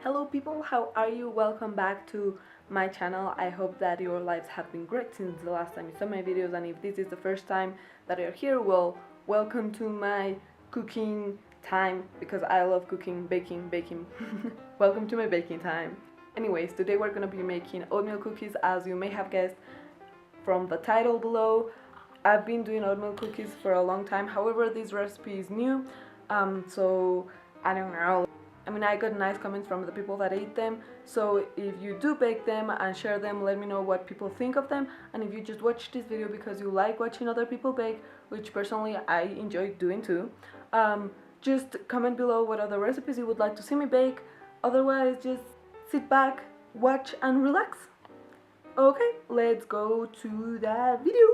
Hello people, how are you? Welcome back to my channel. I hope that your lives have been great since the last time you saw my videos, and if this is the first time that you're here, well, welcome to my cooking time, because I love cooking, baking. Welcome to my baking time. Anyways, today we're gonna be making oatmeal cookies, as you may have guessed from the title below. I've been doing oatmeal cookies for a long time, however this recipe is new, so I don't know. I mean, I got nice comments from the people that ate them, so if you do bake them and share them, let me know what people think of them. And if you just watch this video because you like watching other people bake, which personally I enjoy doing too, just comment below what other recipes you would like to see me bake. Otherwise, just sit back, watch and relax. Okay, let's go to that video.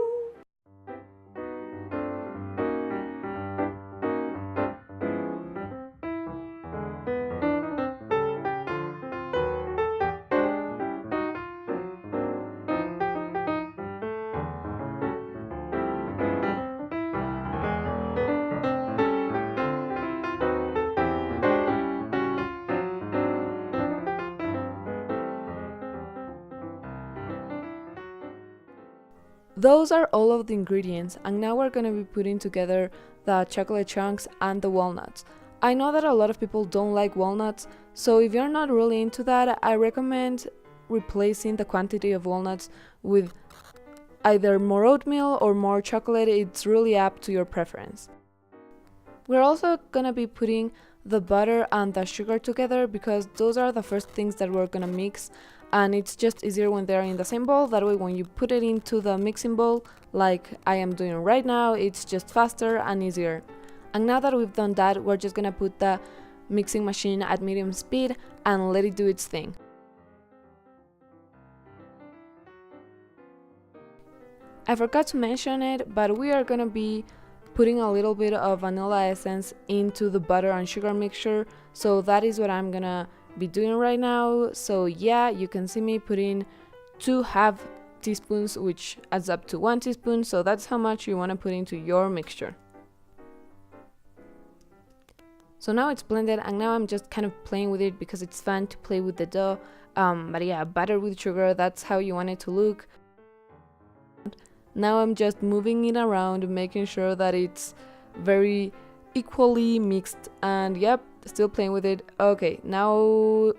Those are all of the ingredients, and now we're going to be putting together the chocolate chunks and the walnuts. I know that a lot of people don't like walnuts, so if you're not really into that, I recommend replacing the quantity of walnuts with either more oatmeal or more chocolate. It's really up to your preference. We're also going to be putting the butter and the sugar together because those are the first things that we're going to mix, and it's just easier when they're in the same bowl. That way when you put it into the mixing bowl like I am doing right now, it's just faster and easier. And now that we've done that, we're just gonna put the mixing machine at medium speed and let it do its thing. I forgot to mention it, but we are gonna be putting a little bit of vanilla essence into the butter and sugar mixture, so that is what I'm gonna be doing right now. So yeah, you can see me putting 2/2 teaspoons, which adds up to 1 teaspoon, so that's how much you want to put into your mixture. So now it's blended, and now I'm just kind of playing with it because it's fun to play with the dough. But yeah, butter with sugar, that's how you want it to look. Now I'm just moving it around, making sure that it's very equally mixed, and yep, still playing with it. Okay, now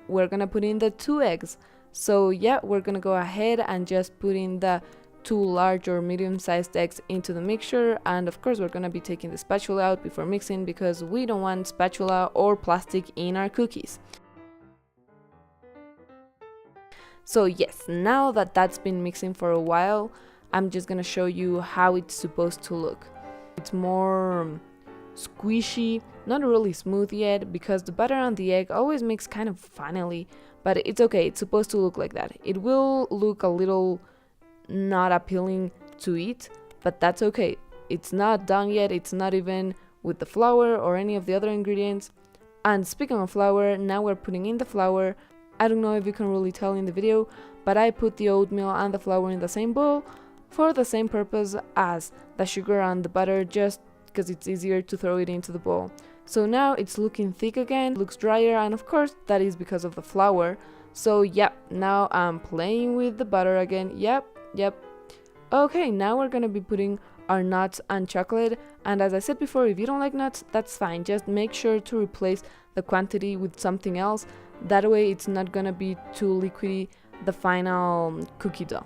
we're gonna put in the 2 eggs. So yeah, we're gonna go ahead and just put in the 2 large or medium-sized eggs into the mixture, and of course we're gonna be taking the spatula out before mixing because we don't want spatula or plastic in our cookies. So yes, now that that's been mixing for a while, I'm just gonna show you how it's supposed to look. It's more squishy, not really smooth yet, because the butter and the egg always mix kind of funnily, but it's okay, it's supposed to look like that. It will look a little not appealing to eat, but that's okay. It's not done yet, it's not even with the flour or any of the other ingredients. And speaking of flour, now we're putting in the flour. I don't know if you can really tell in the video, but I put the oatmeal and the flour in the same bowl for the same purpose as the sugar and the butter, just because it's easier to throw it into the bowl. So now it's looking thick again, looks drier, and of course that is because of the flour. So yep, now I'm playing with the butter again. Yep. Okay, now we're gonna be putting our nuts and chocolate, and as I said before, if you don't like nuts, that's fine. Just make sure to replace the quantity with something else. That way it's not gonna be too liquidy, the final cookie dough.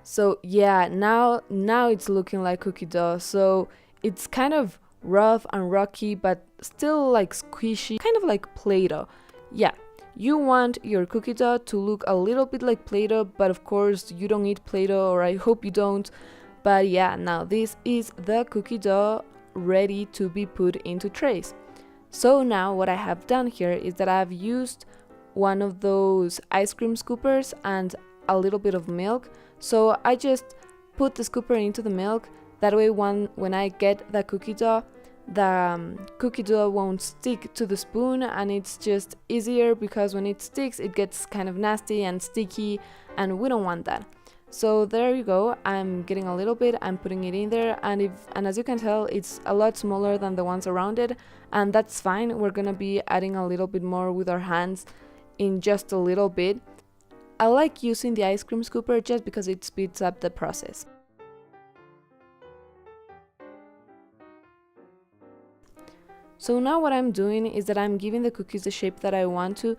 So yeah, now it's looking like cookie dough. So it's kind of rough and rocky, but still like squishy, kind of like Play-Doh. Yeah, you want your cookie dough to look a little bit like Play-Doh, but of course you don't eat Play-Doh, or I hope you don't. But yeah, now this is the cookie dough ready to be put into trays. So now what I have done here is that I've used one of those ice cream scoopers and a little bit of milk. So I just put the scooper into the milk. That way when I get the cookie dough won't stick to the spoon, and it's just easier, because when it sticks it gets kind of nasty and sticky, and we don't want that. So there you go, I'm getting a little bit, I'm putting it in there, and as you can tell, it's a lot smaller than the ones around it, and that's fine. We're gonna be adding a little bit more with our hands in just a little bit. I like using the ice cream scooper just because it speeds up the process. So now what I'm doing is that I'm giving the cookies the shape that I want to.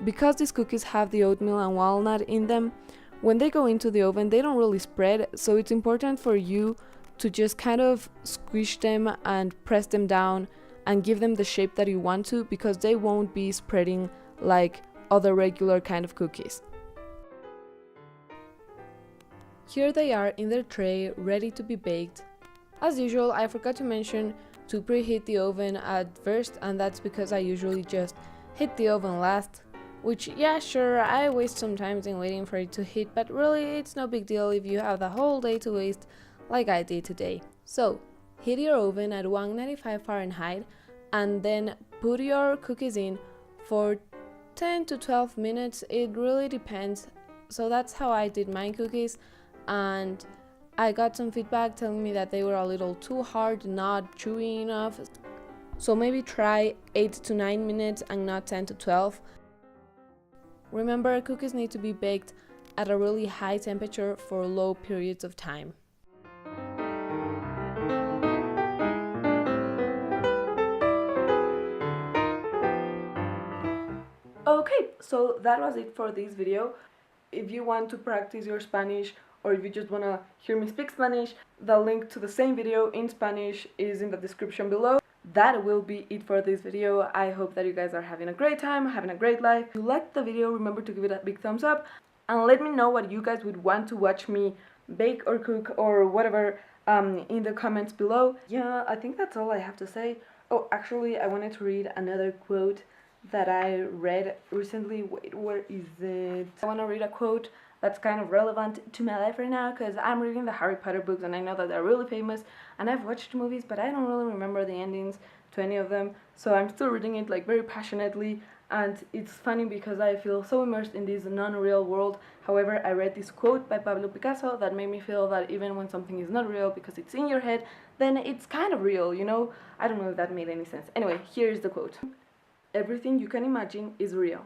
Because these cookies have the oatmeal and walnut in them, when they go into the oven they don't really spread, so it's important for you to just kind of squish them and press them down and give them the shape that you want to, because they won't be spreading like other regular kind of cookies. Here they are in their tray, ready to be baked. As usual, I forgot to mention to preheat the oven at first, and that's because I usually just hit the oven last. Which, yeah, sure, I waste some time in waiting for it to heat, but really it's no big deal if you have the whole day to waste like I did today. So, heat your oven at 195 Fahrenheit and then put your cookies in for 10 to 12 minutes, it really depends. So that's how I did my cookies, and I got some feedback telling me that they were a little too hard, not chewy enough. So maybe try 8 to 9 minutes and not 10 to 12. Remember, cookies need to be baked at a really high temperature for low periods of time. Okay, so that was it for this video. If you want to practice your Spanish, or if you just want to hear me speak Spanish, the link to the same video in Spanish is in the description below. That will be it for this video. I hope that you guys are having a great time, having a great life. If you liked the video, remember to give it a big thumbs up and let me know what you guys would want to watch me bake or cook or whatever in the comments below. Yeah, I think that's all I have to say. Oh, actually, I wanted to read another quote that I read recently. Wait, where is it? I want to read a quote that's kind of relevant to my life right now, because I'm reading the Harry Potter books and I know that they're really famous and I've watched movies, but I don't really remember the endings to any of them, so I'm still reading it like very passionately, and it's funny because I feel so immersed in this non-real world. However, I read this quote by Pablo Picasso that made me feel that even when something is not real because it's in your head, then it's kind of real, you know? I don't know if that made any sense. Anyway, here's the quote. Everything you can imagine is real.